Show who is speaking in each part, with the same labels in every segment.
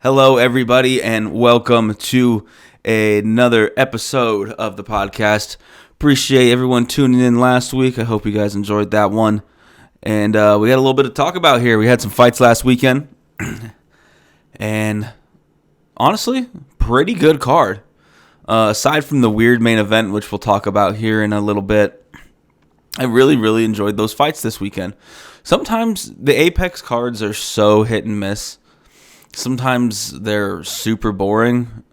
Speaker 1: Hello, everybody, and welcome to another episode of the podcast. Appreciate everyone tuning in last week. I hope you guys enjoyed that one. And we had a little bit to talk about here. We had some fights last weekend. And honestly, pretty good card. Aside from the weird main event, which we'll talk about here in a little bit, I really enjoyed those fights this weekend. Sometimes the Apex cards are so hit and miss. Sometimes they're super boring,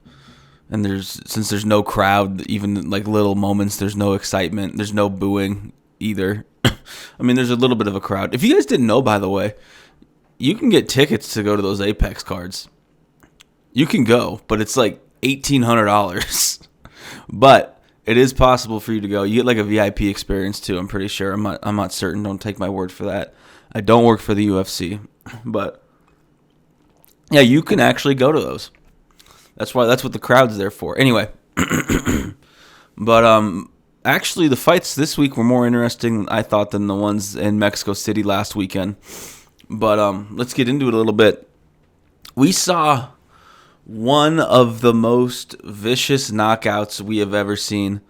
Speaker 1: and since there's no crowd, even like little moments, there's no excitement, there's no booing either. I mean, there's a little bit of a crowd. If you guys didn't know, by the way, you can get tickets to go to those Apex cards. You can go, but it's like $1,800. But it is possible for you to go. You get like a VIP experience too. I'm pretty sure. I'm not certain. Don't take my word for that. I don't work for the UFC, but yeah, you can actually go to those. That's what the crowd's there for. Anyway, but actually the fights this week were more interesting, I thought, than the ones in Mexico City last weekend. But let's get into it a little bit. We saw one of the most vicious knockouts we have ever seen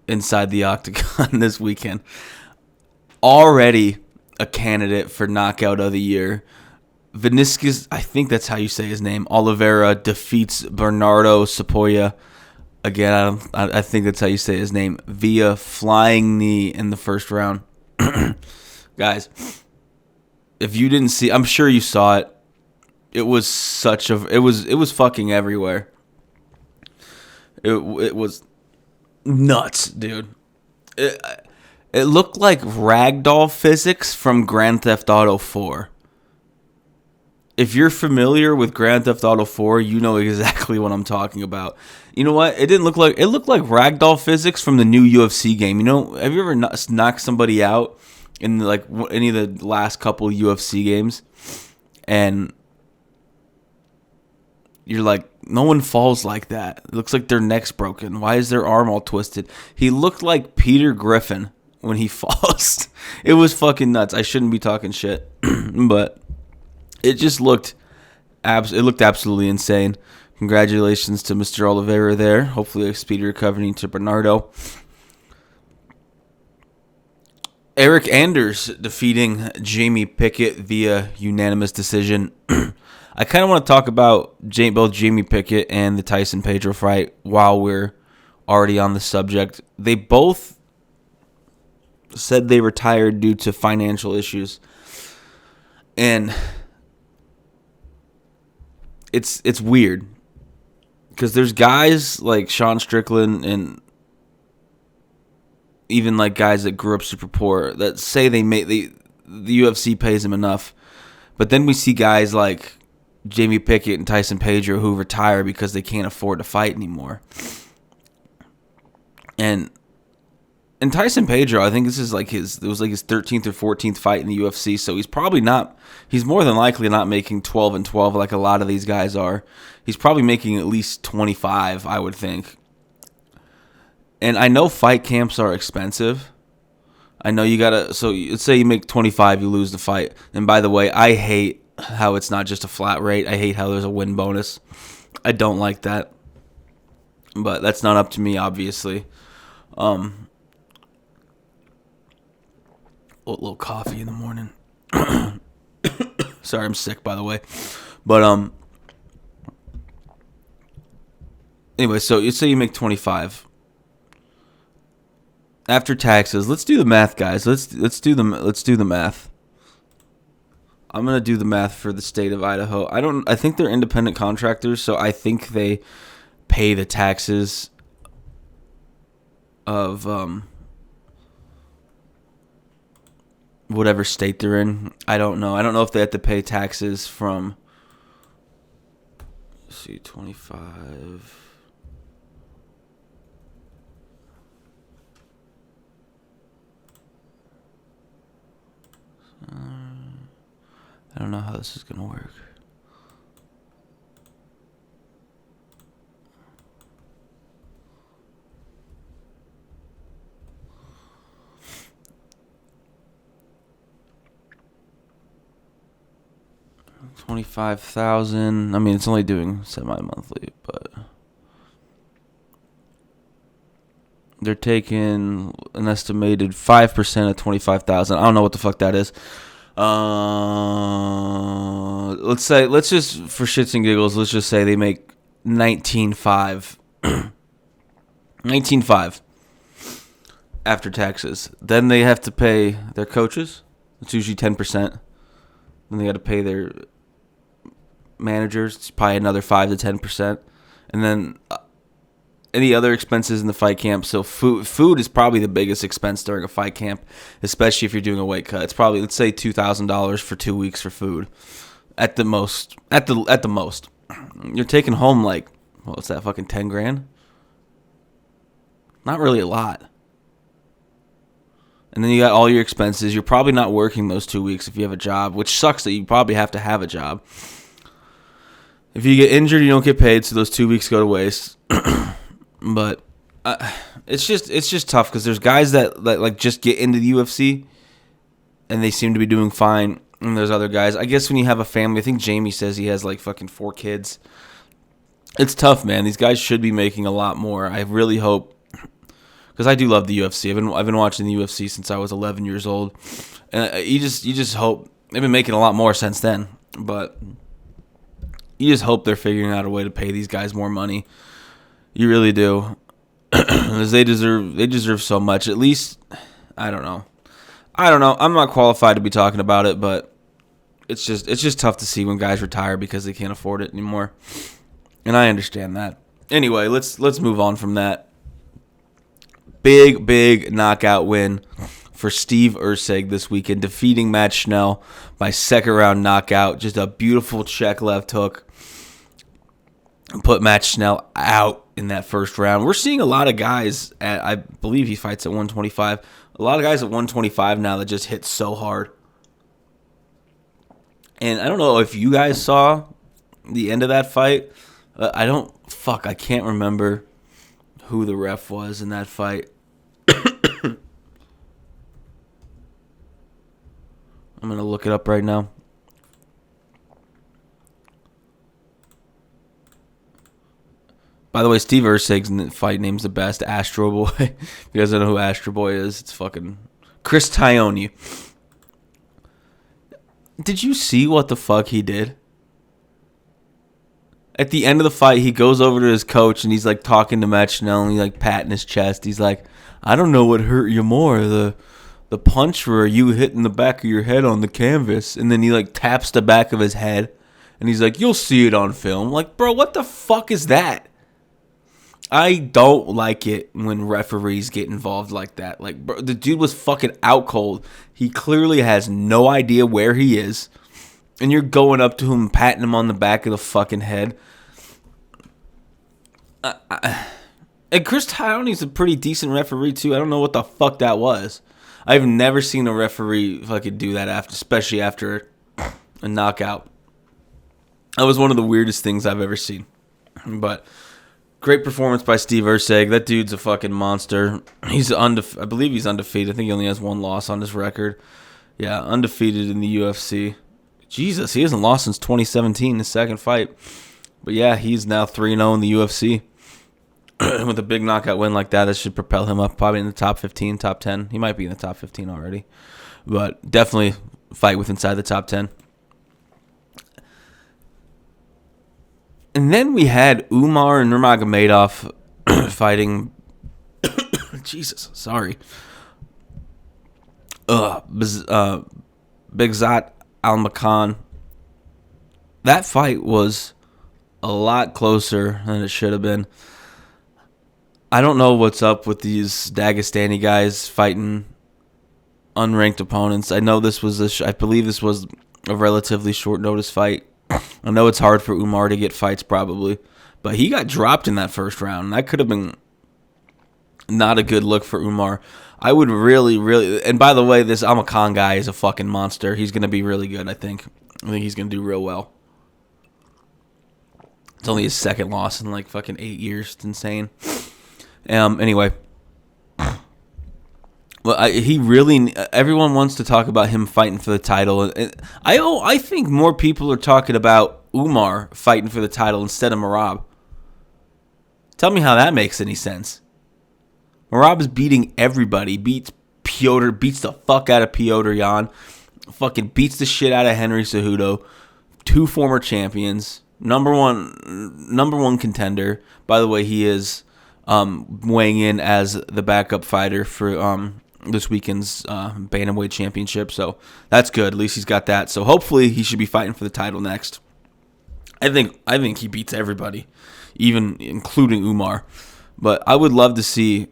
Speaker 1: inside the octagon this weekend. Already a candidate for knockout of the year. Vinicius, I think that's how you say his name, Oliveira defeats Bernardo Sepoya. Again, I think that's how you say his name, via flying knee in the first round. Guys, if you didn't see, I'm sure you saw it. It was it was fucking everywhere. It was nuts, dude. It looked like ragdoll physics from Grand Theft Auto 4. If you're familiar with Grand Theft Auto 4, you know exactly what I'm talking about. You know what? It looked like ragdoll physics from the new UFC game. You know, have you ever knocked somebody out in like any of the last couple UFC games, and you're like, no one falls like that. It looks like their neck's broken. Why is their arm all twisted? He looked like Peter Griffin when he falls. It was fucking nuts. I shouldn't be talking shit, but it just looked absolutely insane. Congratulations to Mr. Oliveira there. Hopefully a speedy recovery to Bernardo. Eric Anders defeating Jamie Pickett via unanimous decision. I kind of want to talk about both Jamie Pickett and the Tyson Pedro fight while we're already on the subject. They both said they retired due to financial issues. And it's weird because there's guys like Sean Strickland and even like guys that grew up super poor that say the UFC pays them enough, but then we see guys like Jamie Pickett and Tyson Pedro who retire because they can't afford to fight anymore. And Tyson Pedro, I think this is like it was like his 13th or 14th fight in the UFC, so he's more than likely not making 12-12 like a lot of these guys are. He's probably making at least 25, I would think. And I know fight camps are expensive. I know so let's say you make 25, you lose the fight. And by the way, I hate how it's not just a flat rate. I hate how there's a win bonus. I don't like that. But that's not up to me, obviously. A little coffee in the morning. Sorry, I'm sick, by the way. But anyway, so you say you make 25 after taxes. Let's do the math, guys. Let's do the math. I'm gonna do the math for the state of Idaho. I think they're independent contractors, so I think they pay the taxes of whatever state they're in. I don't know. I don't know if they have to pay taxes from, let's see, 25. I don't know how this is going to work. $25,000. I mean, it's only doing semi-monthly, but they're taking an estimated 5% of 25,000. I don't know what the fuck that is. Let's just, for shits and giggles, let's just say they make 19.5. 19.5 after taxes. Then they have to pay their coaches. It's usually 10%. Then they got to pay their managers. It's probably another 5 to 10%. And then any other expenses in the fight camp. So food is probably the biggest expense during a fight camp, especially if you're doing a weight cut. It's probably, let's say, $2,000 for 2 weeks for food, at the most. At the most, you're taking home like, what's that? Fucking 10 grand. Not really a lot. And then you got all your expenses. You're probably not working those 2 weeks if you have a job, which sucks that you probably have to have a job. If you get injured, you don't get paid, so those 2 weeks go to waste. But it's just tough because there's guys that like just get into the UFC and they seem to be doing fine, and there's other guys. I guess when you have a family, I think Jamie says he has like fucking 4 kids. It's tough, man. These guys should be making a lot more. I really hope, because I do love the UFC. I've been watching the UFC since I was 11 years old, and you just hope they've been making a lot more since then. But you just hope they're figuring out a way to pay these guys more money. You really do, because they deserve so much. At least, I don't know. I'm not qualified to be talking about it, but it's just tough to see when guys retire because they can't afford it anymore, and I understand that. Anyway, let's move on from that. Big knockout win for Steve Erceg this weekend, defeating Matt Schnell by second round knockout. Just a beautiful check left hook. Put Matt Schnell out in that first round. We're seeing a lot of guys at, I believe he fights at 125. A lot of guys at 125 now that just hit so hard. And I don't know if you guys saw the end of that fight. I can't remember who the ref was in that fight. I'm going to look it up right now. By the way, Steve Erceg's fight name's the best. Astro Boy. If you guys don't know who Astro Boy is, it's fucking Chris Tione. Did you see what the fuck he did? At the end of the fight, he goes over to his coach and he's like talking to Matt Schnell and he's like patting his chest. He's like, I don't know what hurt you more, the punch or you hitting the back of your head on the canvas. And then he like taps the back of his head and he's like, you'll see it on film. Like, bro, what the fuck is that? I don't like it when referees get involved like that. Like, bro, the dude was fucking out cold. He clearly has no idea where he is. And you're going up to him, patting him on the back of the fucking head. And Chris Tione's a pretty decent referee, too. I don't know what the fuck that was. I've never seen a referee fucking do that, especially after a knockout. That was one of the weirdest things I've ever seen. But great performance by Steve Erceg. That dude's a fucking monster. I believe he's undefeated. I think he only has 1 loss on his record. Yeah, undefeated in the UFC. Jesus, he hasn't lost since 2017, his second fight. But yeah, he's now 3-0 in the UFC. With a big knockout win like that should propel him up probably in the top 15, top 10. He might be in the top 15 already. But definitely fight with inside the top 10. And then we had Umar and Nurmagomedov fighting. Jesus, sorry. Begzat Almakhan. That fight was a lot closer than it should have been. I don't know what's up with these Dagestani guys fighting unranked opponents. I know this was I believe this was a relatively short notice fight. I know it's hard for Umar to get fights probably, but he got dropped in that first round. That could have been not a good look for Umar. I would really, and by the way, this Almakhan guy is a fucking monster. He's going to be really good, I think. I think he's going to do real well. It's only his second loss in like fucking 8 years. It's insane. Anyway, Well, he really. Everyone wants to talk about him fighting for the title. And I think more people are talking about Umar fighting for the title instead of Merab. Tell me how that makes any sense. Merab is beating everybody. Beats Piotr. Beats the fuck out of Piotr Jan. Fucking beats the shit out of Henry Cejudo. 2 former champions. Number one contender. By the way, he is weighing in as the backup fighter for this weekend's Bantamweight Championship. So that's good. At least he's got that. So hopefully he should be fighting for the title next. I think he beats everybody, even including Umar. But I would love to see,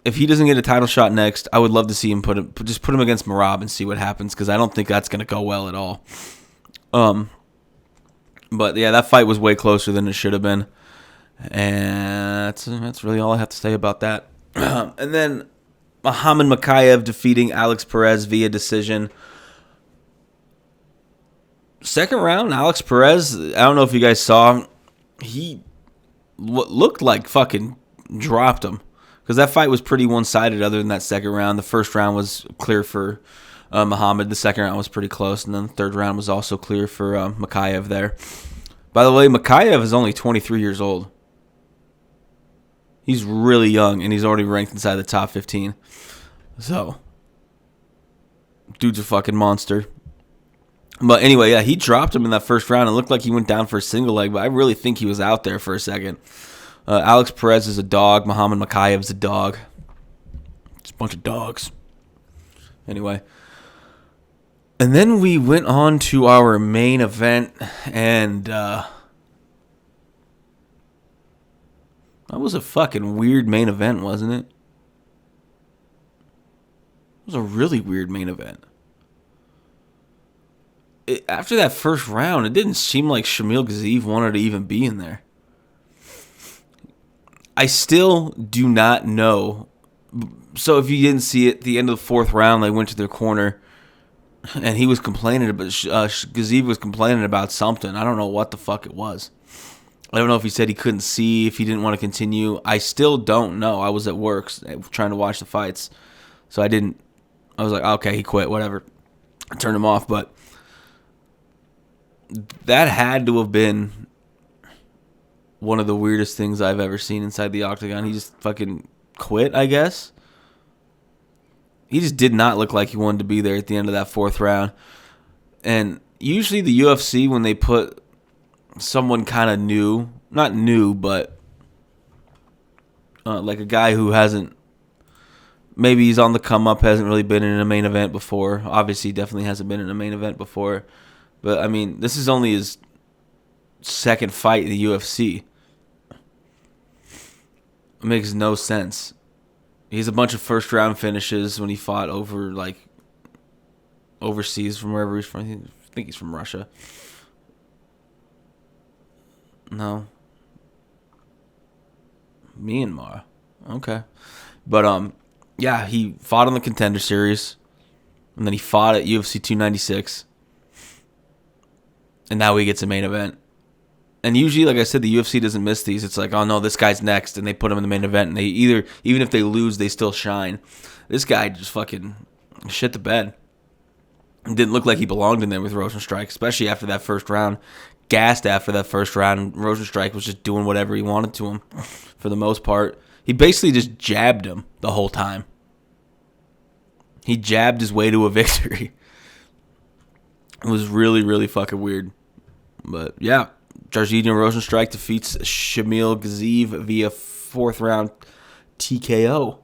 Speaker 1: if he doesn't get a title shot next, I would love to see him put him against Merab and see what happens, because I don't think that's going to go well at all. But yeah, that fight was way closer than it should have been. And that's really all I have to say about that. And then Muhammad Mokaev defeating Alex Perez via decision. Second round, Alex Perez, I don't know if you guys saw, he looked like fucking dropped him. Because that fight was pretty one-sided other than that second round. The first round was clear for Muhammad. The second round was pretty close. And then the third round was also clear for Mokaev there. By the way, Mokaev is only 23 years old. He's really young, and he's already ranked inside the top 15. So, dude's a fucking monster. But anyway, yeah, he dropped him in that first round. It looked like he went down for a single leg, but I really think he was out there for a second. Alex Perez is a dog. Muhammad Mokaev is a dog. It's a bunch of dogs. Anyway. And then we went on to our main event, and that was a fucking weird main event, wasn't it? It was a really weird main event. After that first round, it didn't seem like Shamil Gaziev wanted to even be in there. I still do not know. So if you didn't see it, at the end of the fourth round, they went to their corner, and he was complaining about, Gaziev was complaining about something. I don't know what the fuck it was. I don't know if he said he couldn't see, if he didn't want to continue. I still don't know. I was at work trying to watch the fights, so I was like, okay, he quit, whatever. I turned him off, but that had to have been one of the weirdest things I've ever seen inside the octagon. He just fucking quit, I guess. He just did not look like he wanted to be there at the end of that fourth round. And usually the UFC, when they put someone kind of new, not new, but like a guy who hasn't, maybe he's on the come up, hasn't really been in a main event before. Obviously, definitely hasn't been in a main event before. But, I mean, this is only his second fight in the UFC. It makes no sense. He has a bunch of first round finishes when he fought over, like, overseas from wherever he's from. I think he's from Russia. No. Myanmar. Okay. But, yeah, he fought on the Contender Series. And then he fought at UFC 296. And now he gets a main event. And usually, like I said, the UFC doesn't miss these. It's like, oh no, this guy's next, and they put him in the main event, and they even if they lose, they still shine. This guy just fucking shit the bed. It didn't look like he belonged in there with Rozenstruik, especially after that first round. Gassed after that first round. Rozenstruik was just doing whatever he wanted to him for the most part. He basically just jabbed him the whole time. He jabbed his way to a victory. It was really, really fucking weird. But yeah, Jairzinho Rozenstruik defeats Shamil Gaziev via fourth round TKO.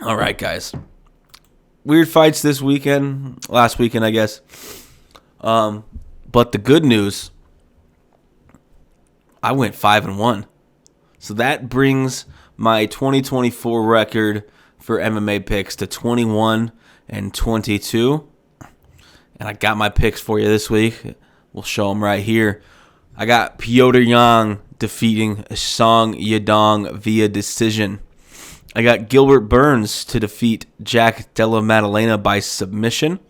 Speaker 1: All right, guys. Weird fights this weekend. Last weekend, I guess. But the good news, I went 5-1. So that brings my 2024 record for MMA picks to 21-22. And I got my picks for you this week. We'll show them right here. I got Piotr Jan defeating Song Yadong via decision. I got Gilbert Burns to defeat Jack Della Maddalena by submission.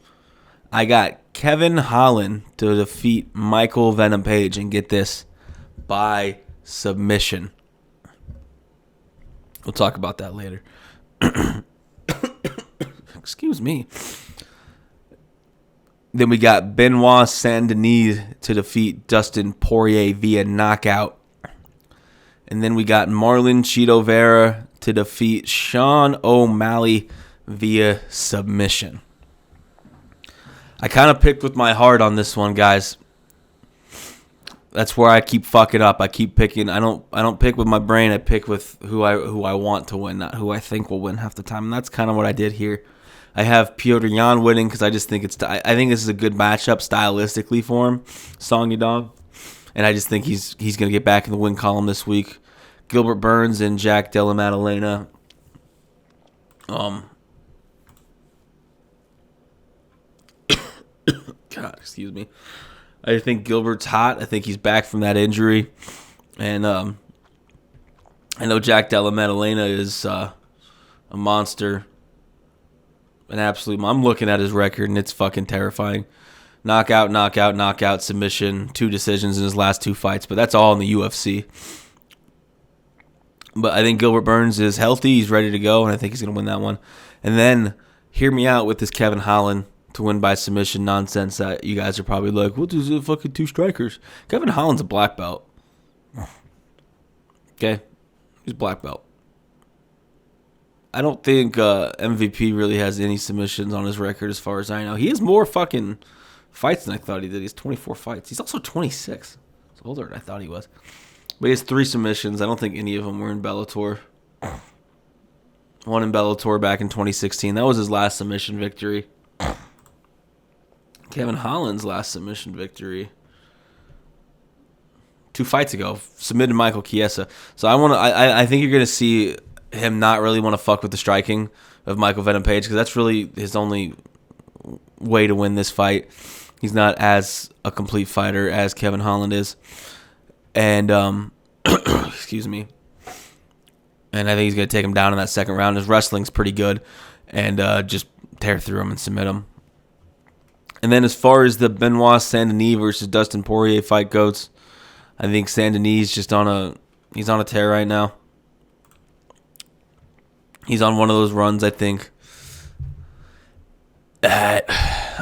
Speaker 1: I got Kevin Holland to defeat Michael Venom Page, and get this, by submission. We'll talk about that later. Excuse me. Then we got Benoit Saint-Denis to defeat Dustin Poirier via knockout. And then we got Marlon Chito Vera to defeat Sean O'Malley via submission. I kind of picked with my heart on this one, guys. That's where I keep fucking up. I keep picking. I don't pick with my brain. I pick with who I want to win, not who I think will win half the time. And that's kind of what I did here. I have Petr Yan winning because I just think I think this is a good matchup stylistically for him, Song Yadong, and I just think he's gonna get back in the win column this week. Gilbert Burns and Jack Della Maddalena. God, excuse me. I think Gilbert's hot. I think he's back from that injury, and I know Jack Della Maddalena is a monster. An absolute. I'm looking at his record, and it's fucking terrifying. Knockout, submission, 2 decisions in his last 2 fights, but that's all in the UFC. But I think Gilbert Burns is healthy. He's ready to go, and I think he's going to win that one. And then, hear me out with this Kevin Holland to win by submission nonsense that you guys are probably like, what is it, fucking 2 strikers? Kevin Holland's a black belt. Okay? He's a black belt. I don't think MVP really has any submissions on his record as far as I know. He has more fucking fights than I thought he did. He has 24 fights. He's also 26. He's older than I thought he was. But he has 3 submissions. I don't think any of them were in Bellator. One in Bellator back in 2016. That was his last submission victory. Kevin Holland's last submission victory 2 fights ago. Submitted Michael Chiesa. So I think you're going to see him not really want to fuck with the striking of Michael Venom Page because that's really his only way to win this fight. He's not as a complete fighter as Kevin Holland is. And, excuse me. And I think he's going to take him down in that second round. His wrestling's pretty good. And just tear through him and submit him. And then as far as the Benoit Saint-Denis versus Dustin Poirier fight goes, I think Saint-Denis is just on a tear right now. He's on one of those runs, I think. I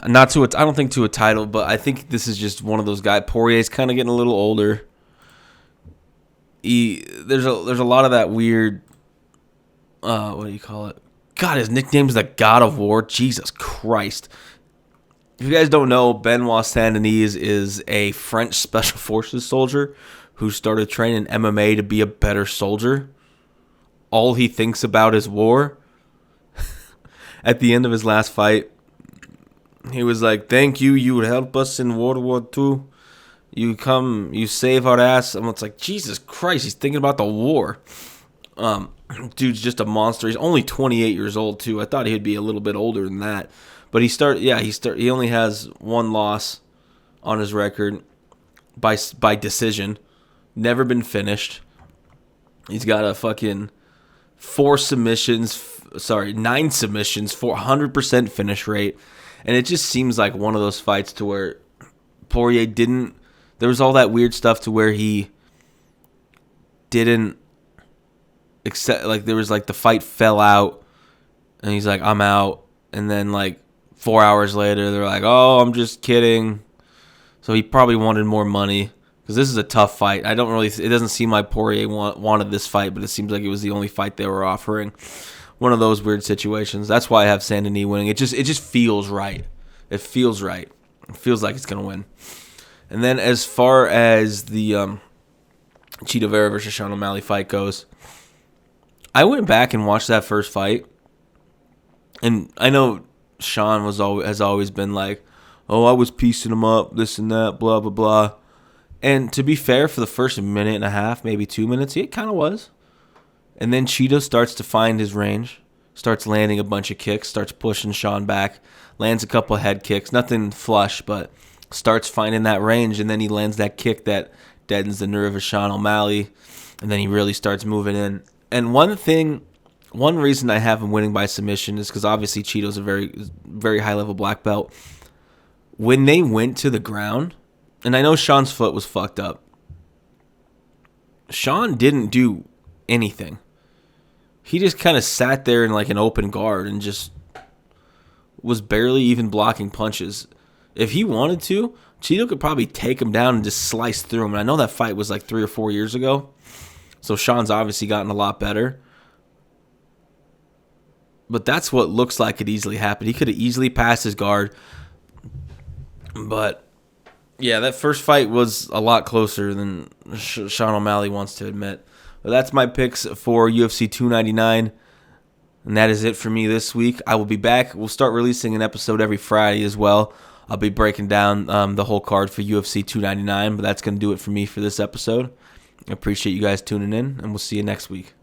Speaker 1: don't think to a title, but I think this is just one of those guys. Poirier's kind of getting a little older. There's a lot of that weird. What do you call it? God, his nickname's the God of War. Jesus Christ. If you guys don't know, Benoit Saint-Denis is a French Special Forces soldier who started training MMA to be a better soldier. All he thinks about is war. At the end of his last fight, he was like, "Thank you. You would help us in World War II. You save our ass." And it's like, Jesus Christ, he's thinking about the war. Dude's just a monster. He's only 28 years old too. I thought he'd be a little bit older than that. But he only has 1 loss on his record by decision. Never been finished. He's got a fucking 9 submissions, 400% finish rate. And it just seems like one of those fights to where Poirier there was all that weird stuff to where he didn't accept, like there was like the fight fell out and he's like, I'm out. And then like 4 hours later, they're like, oh, I'm just kidding. So he probably wanted more money. Because this is a tough fight. It doesn't seem like Poirier wanted this fight, but it seems like it was the only fight they were offering. One of those weird situations. That's why I have Saint-Denis winning. It just feels right. It feels right. It feels like it's going to win. And then as far as the Chito Vera versus Sean O'Malley fight goes, I went back and watched that first fight. And I know Sean has always been like, oh, I was piecing him up, this and that, blah, blah, blah. And to be fair, for the first minute and a half, maybe 2 minutes, it kind of was. And then Cheeto starts to find his range, starts landing a bunch of kicks, starts pushing Sean back, lands a couple of head kicks, nothing flush, but starts finding that range. And then he lands that kick that deadens the nerve of Sean O'Malley. And then he really starts moving in. And one reason I have him winning by submission is because obviously Cheeto's a very, very high-level black belt. When they went to the ground, and I know Sean's foot was fucked up. Sean didn't do anything. he just kind of sat there in like an open guard and just was barely even blocking punches. If he wanted to, Cheeto could probably take him down and just slice through him. And I know that fight was like 3 or 4 years ago, so Sean's obviously gotten a lot better. But that's what looks like it easily happened. He could have easily passed his guard. But, yeah, that first fight was a lot closer than Sean O'Malley wants to admit. But that's my picks for UFC 299. And that is it for me this week. I will be back. We'll start releasing an episode every Friday as well. I'll be breaking down the whole card for UFC 299. But that's going to do it for me for this episode. I appreciate you guys tuning in, and we'll see you next week.